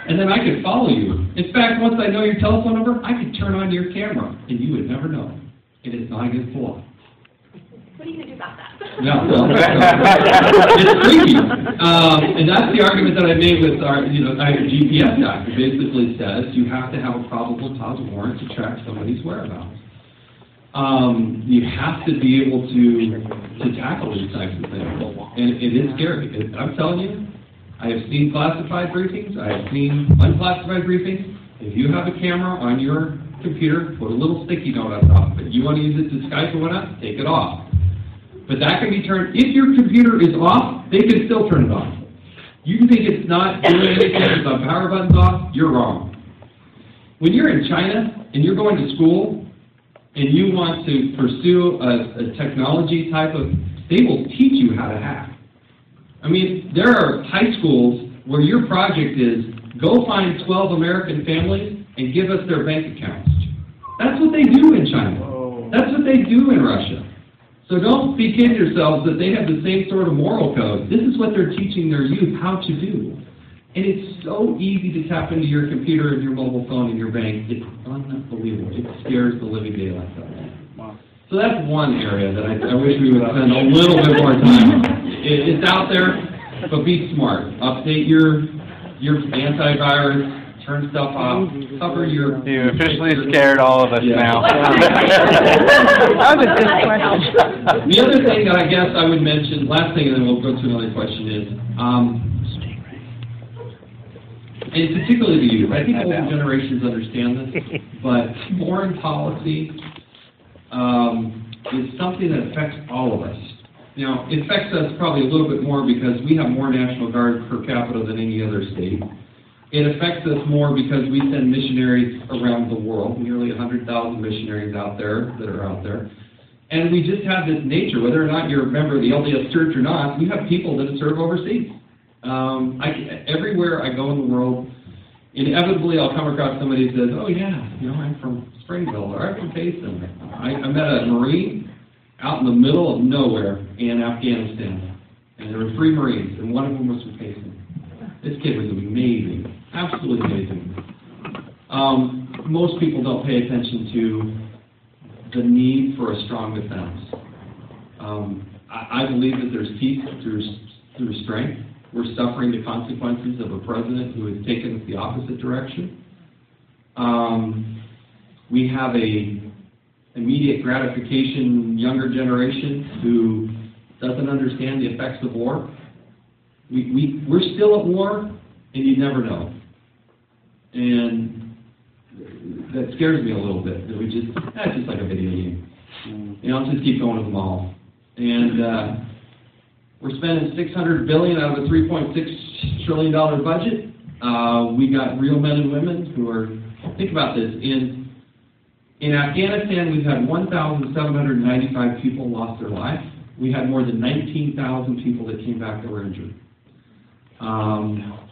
And then I could follow you. In fact, once I know your telephone number, I could turn on your camera, and you would never know. It is not against the law. What are you going to do about that? No, well, it's creepy. And that's the argument that I made with our GPS Act. It basically says you have to have a probable cause warrant to track somebody's whereabouts. You have to be able to tackle these types of things. And it is scary. I'm telling you, I have seen classified briefings. I have seen unclassified briefings. If you have a camera on your computer, put a little sticky note on top. If you want to use it to Skype or whatnot, take it off. But that can be turned, if your computer is off, they can still turn it on. You think it's not doing anything if the power button's off, you're wrong. When you're in China and you're going to school and you want to pursue a technology type of, they will teach you how to hack. I mean, there are high schools where your project is, go find 12 American families and give us their bank accounts. That's what they do in China. That's what they do in Russia. So don't be kidding yourselves that they have the same sort of moral code. This is what they're teaching their youth how to do. And it's so easy to tap into your computer and your mobile phone and your bank. It's unbelievable. It scares the living daylights out of you. Wow. So that's one area that I wish we would spend a little bit more time on. It's out there, but be smart. Update your antivirus. Turn stuff off. Cover your... You officially scared all of us now. That was a good question. The other thing that I guess I would mention, last thing, and then we'll go to another question, is, and particularly the youth, I think older generations understand this, but foreign policy is something that affects all of us. You know, it affects us probably a little bit more because we have more National Guard per capita than any other state. It affects us more because we send missionaries around the world, nearly 100,000 missionaries out there that are out there. And we just have this nature, whether or not you're a member of the LDS Church or not, we have people that serve overseas. Everywhere I go in the world, inevitably I'll come across somebody who says, oh yeah, you know, I'm from Springville, or I'm from Payson. I met a Marine out in the middle of nowhere in Afghanistan. And there were 3 Marines, and one of them was from Payson. This kid was amazing. Absolutely amazing. Most people don't pay attention to the need for a strong defense. I believe that there's peace through strength. We're suffering the consequences of a president who has taken us the opposite direction. We have a immediate gratification younger generation who doesn't understand the effects of war. We're still at war, and you never know. And that scares me a little bit. That it's just like a video game. You know, let's just keep going to the mall. And we're spending $600 billion out of a $3.6 trillion budget. We got real men and women who are, think about this, in Afghanistan we've had 1,795 people lost their life. We had more than 19,000 people that came back that were injured.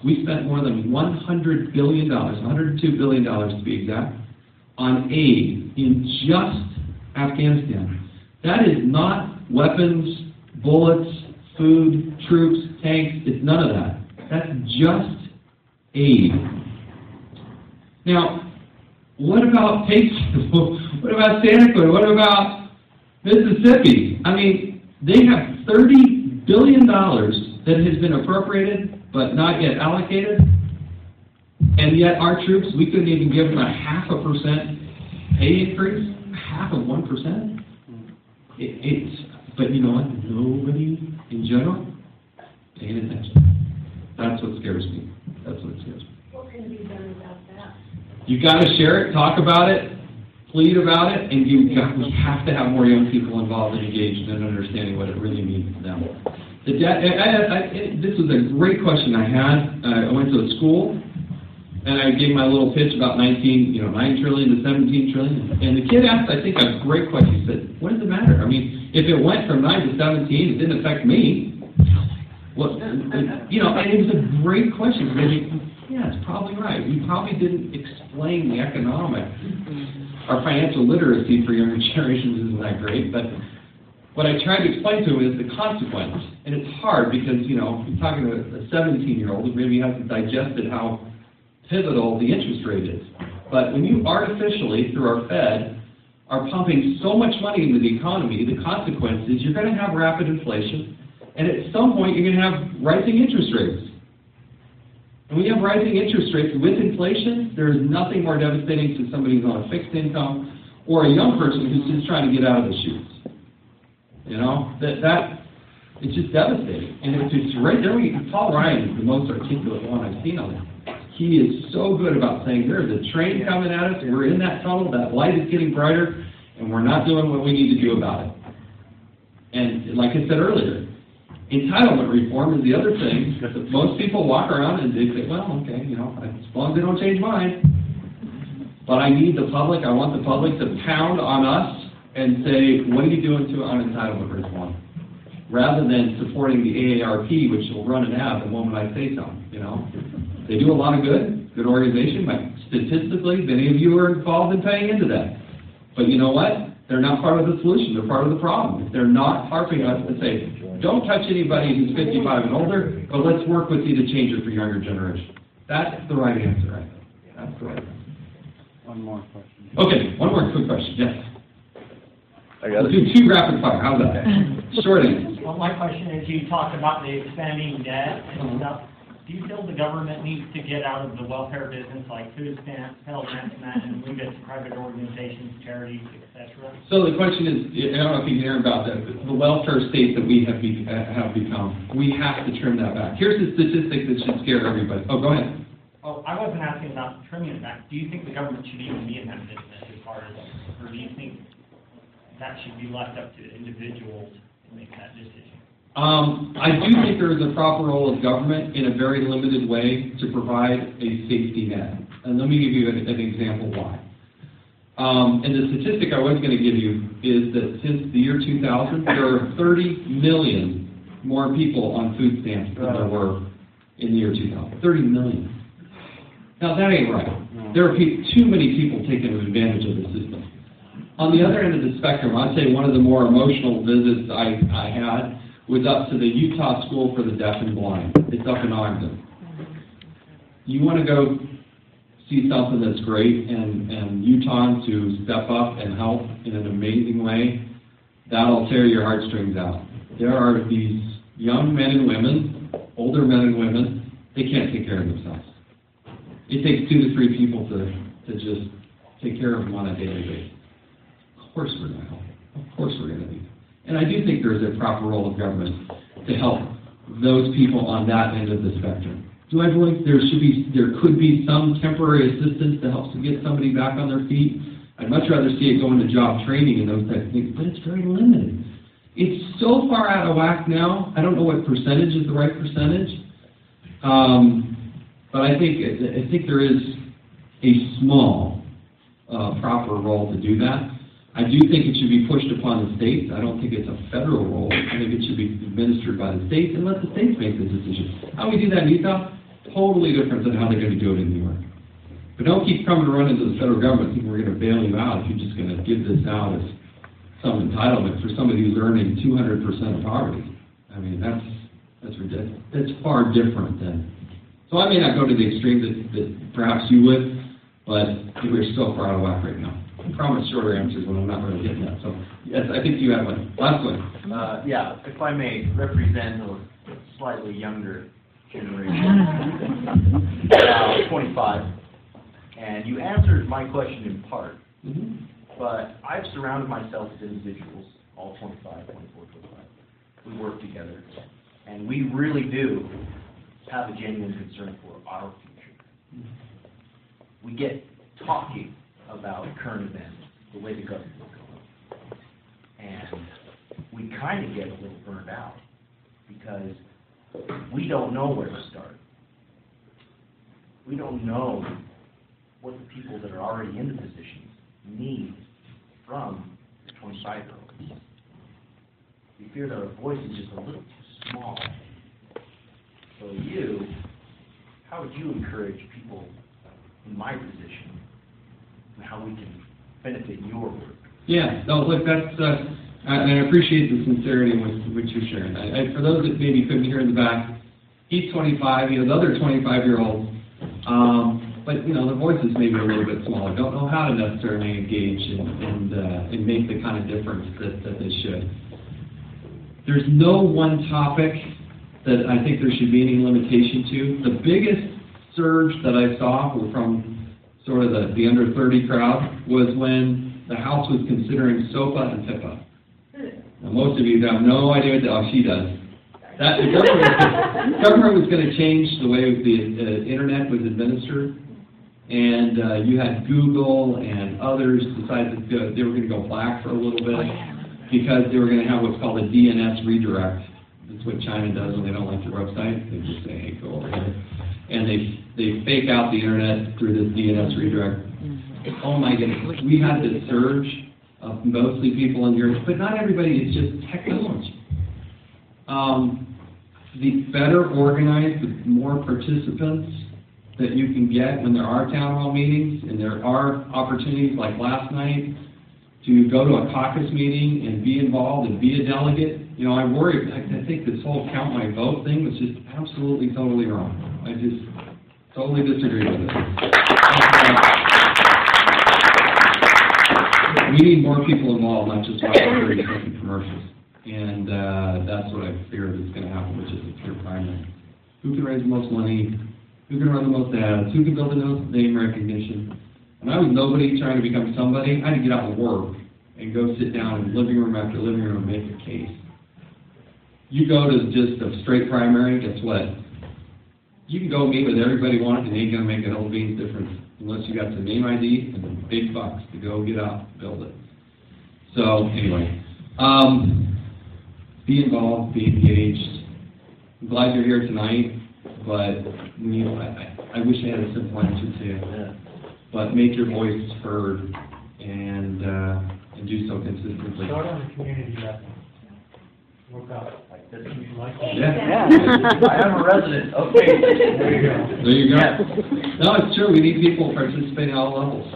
We spent more than $100 billion, $102 billion to be exact, on aid in just Afghanistan. That is not weapons, bullets, food, troops, tanks. It's none of that. That's just aid. Now, what about Payson? What about Santa Clara? What about Mississippi? I mean, they have $30 billion that has been appropriated but not yet allocated, and yet our troops, we couldn't even give them a 0.5% pay increase. half of 1%. But you know what? Nobody in general paying attention. That's what scares me. That's what scares me. What can be done about that? You got to share it, talk about it, plead about it, and we have to have more young people involved and engaged in understanding what it really means to them. This was a great question I had. I went to a school, and I gave my little pitch about 9 trillion to 17 trillion. And the kid asked, I think, a great question. He said, what does it matter? I mean, if it went from 9 to 17, it didn't affect me. Well, and it was a great question. Yeah, it's probably right. We probably didn't explain the economic. Our financial literacy for younger generations isn't that great, but what I tried to explain to him is the consequence. And it's hard because, you're talking to a 17-year-old who maybe hasn't digested how pivotal the interest rate is. But when you artificially, through our Fed, are pumping so much money into the economy, the consequence is you're going to have rapid inflation, and at some point you're going to have rising interest rates. And when you have rising interest rates with inflation, there is nothing more devastating to somebody who's on a fixed income or a young person who's just trying to get out of the chutes. It's just devastating. And it's right there. Paul Ryan is the most articulate one I've seen on it. He is so good about saying there's a train coming at us, we're in that tunnel, that light is getting brighter, and we're not doing what we need to do about it. And like I said earlier, entitlement reform is the other thing that most people walk around and they say, well, okay, as long as they don't change mine. But I want the public to pound on us and say, what are you doing on entitlement reform? Rather than supporting the AARP, which will run an ad the moment I say something, They do a lot of good organization, but statistically, many of you are involved in paying into that. But you know what? They're not part of the solution, they're part of the problem. If they're not harping us to say, don't touch anybody who's 55 and older, but let's work with you to change it for younger generation. That's the right answer, I think. That's the right answer. One more question. Okay, one more quick question, yes. Let's do 2 rapid fire, how's that? Short answer. Well, my question is, you talked about the expanding debt and stuff. Do you feel the government needs to get out of the welfare business, like food stamps, Pell Grants, and move it to private organizations, charities, etc.? So the question is, I don't know if you can hear about that, but the welfare state that we have become, we have to trim that back. Here's the statistic that should scare everybody. Oh, go ahead. Oh, I wasn't asking about trimming it back. Do you think the government should even be in that business as far as, or do you think that should be left up to individuals to make that decision? I do think there is a proper role of government in a very limited way to provide a safety net. And let me give you an example why. And the statistic I was going to give you is that since the year 2000, there are 30 million more people on food stamps than there were in the year 2000. 30 million. Now, that ain't right. There are too many people taking advantage of the system. On the other end of the spectrum, I'd say one of the more emotional visits I had was up to the Utah School for the Deaf and Blind. It's up in Ogden. You want to go see something that's great and Utah to step up and help in an amazing way, that'll tear your heartstrings out. There are these young men and women, older men and women, they can't take care of themselves. It takes 2 to 3 people to just take care of them on a daily basis. Of course we're going to help. Of course we're going to do that. And I do think there's a proper role of government to help those people on that end of the spectrum. Do I believe there could be some temporary assistance to help to get somebody back on their feet? I'd much rather see it go into job training and those types of things, but it's very limited. It's so far out of whack now, I don't know what percentage is the right percentage, but I think there is a small proper role to do that. I do think it should be pushed upon the states. I don't think it's a federal role. I think it should be administered by the states and let the states make the decision. How we do that in Utah, totally different than how they're going to do it in New York. But don't keep coming to run into the federal government thinking we're going to bail you out if you're just going to give this out as some entitlement for somebody who's earning 200% of poverty. I mean, that's ridiculous. It's far different than. So I may not go to the extreme that perhaps you would, but we're so far out of whack right now. I promise shorter answers when I'm not really getting that. So, yes, I think you have one. Last one. Yeah, if I may represent a slightly younger generation, 25, and you answered my question in part. Mm-hmm. But I've surrounded myself with individuals, all 25, 24, 25. We work together, and we really do have a genuine concern for our future. We get talking about current events, the way the government is going, and we kind of get a little burned out because we don't know where to start. We don't know what the people that are already in the positions need from the 25-year-olds. We fear that our voice is just a little too small. So how would you encourage people in my position and how we can benefit your work? Yeah, no, look, I appreciate the sincerity with which you're sharing. For those that maybe couldn't hear in the back, he's 25, the other 25-year-olds, but, the voices maybe a little bit smaller, don't know how to necessarily engage and make the kind of difference that they should. There's no one topic that I think there should be any limitation to. The biggest surge that I saw from sort of the under 30 crowd was when the House was considering SOPA and PIPA. Now, most of you have no idea what she does. The government was going to change the way the internet was administered, and you had Google and others decide that they were going to go black for a little bit because they were going to have what's called a DNS redirect. That's what China does when they don't like your website. They just say, hey, go over here. And they fake out the internet through this DNS redirect. Oh my goodness. We had this surge of mostly people in Europe, but not everybody is just technology. The better organized, the more participants that you can get when there are town hall meetings, and there are opportunities like last night to go to a caucus meeting and be involved and be a delegate. I worry, I think this whole count my vote thing was just absolutely, totally wrong. I just totally disagree with it. We need more people involved, not just watching 30-second commercials. And that's what I fear is going to happen, which is a pure primary. Who can raise the most money? Who can run the most ads? Who can build the most name recognition? When I was nobody trying to become somebody, I had to get out and work and go sit down in living room after living room and make a case. You go to just a straight primary, guess what? You can go meet with everybody you want, and you ain't going to make a whole beans difference unless you got some name ID and some big bucks to go get out and build it. So, anyway, be involved, be engaged. I'm glad you're here tonight, but I wish I had a simple answer to you. But make your voice heard and do so consistently. Start on the community level. Work out like this. Yeah. I am a resident. Okay. There you go. There you go. No, it's true. We need people participating at all levels.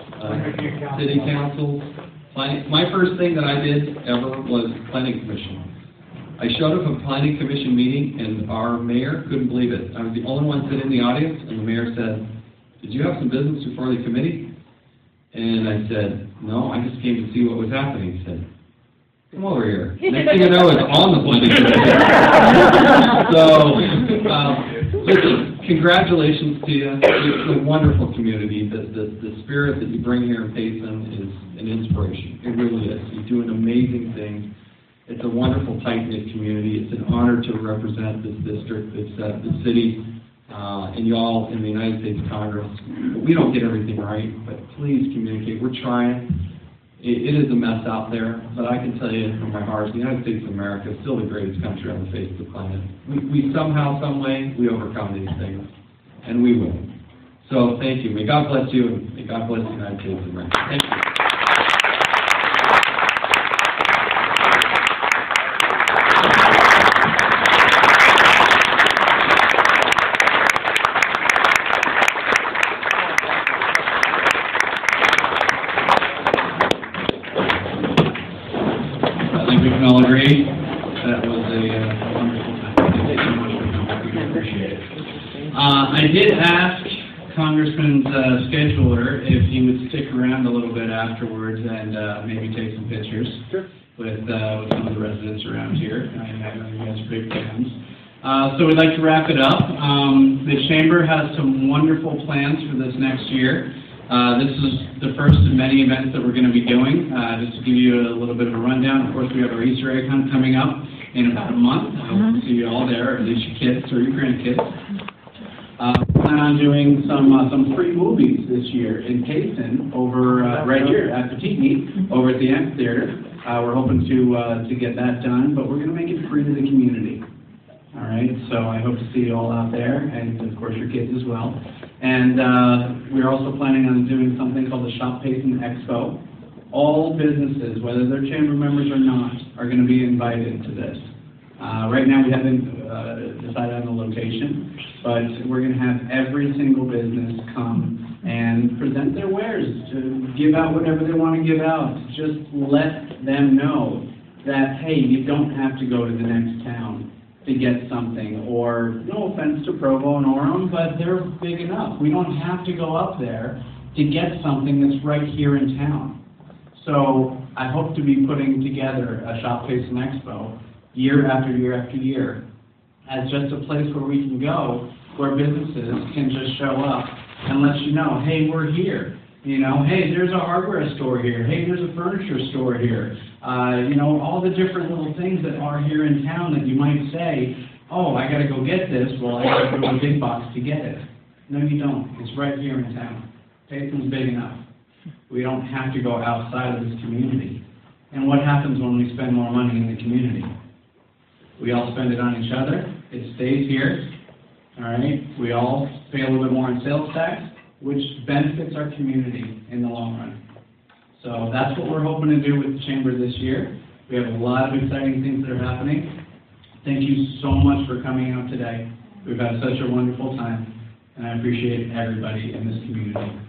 City councils, planning. My first thing that I did ever was planning commission. I showed up at a planning commission meeting, and our mayor couldn't believe it. I was the only one sitting in the audience, and the mayor said, "Did you have some business before the committee?" And I said, "No, I just came to see what was happening." He said, "Come over here." Next thing you know, it's on the planning committee. So, listen, congratulations to you. It's a wonderful community. The spirit that you bring here in Payson is an inspiration. It really is. You do an amazing thing. It's a wonderful, tight-knit community. It's an honor to represent this district, this city, and y'all in the United States Congress. We don't get everything right, but please communicate. We're trying. It is a mess out there, but I can tell you from my heart, the United States of America is still the greatest country on the face of the planet. We somehow, some way, we overcome these things, and we will. So thank you. May God bless you, and may God bless the United States of America. Thank you. All agree? That was a wonderful time. Thank you so much for coming. We appreciate it. I did ask Congressman's scheduler if he would stick around a little bit afterwards and maybe take some pictures with some of the residents around here. I know you guys are big fans. So we'd like to wrap it up. The Chamber has some wonderful plans for this next year. This is the first of many events that we're going to be doing. Just to give you a little bit of a rundown, of course, we have our Easter egg hunt coming up in about a month. I hope to see you all there, or at least your kids or your grandkids. We plan on doing some free movies this year in Payson, over right here at Petite Meat, over at the amphitheater. We're hoping to get that done, but we're going to make it free to the community. All right, so I hope to see you all out there, and of course your kids as well. And we're also planning on doing something called the Shop Payson Expo. All businesses, whether they're chamber members or not, are going to be invited to this. Right now we haven't decided on the location, but we're going to have every single business come and present their wares, to give out whatever they want to give out. Just let them know that, hey, you don't have to go to the next town to get something, or no offense to Provo and Orem, but they're big enough. We don't have to go up there to get something that's right here in town. So I hope to be putting together a Shop Payson Expo year after year after year as just a place where we can go, where businesses can just show up and let you know, hey, we're here. You know, hey, there's a hardware store here. Hey, there's a furniture store here. You know, all the different little things that are here in town that you might say, oh, I got to go get this. Well, I got to go to a big box to get it. No, you don't. It's right here in town. Payson's big enough. We don't have to go outside of this community. And what happens when we spend more money in the community? We all spend it on each other. It stays here. All right? We all pay a little bit more in sales tax, which benefits our community in the long run. So that's what we're hoping to do with the Chamber this year. We have a lot of exciting things that are happening. Thank you so much for coming out today. We've had such a wonderful time, and I appreciate everybody in this community.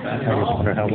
I just wonder how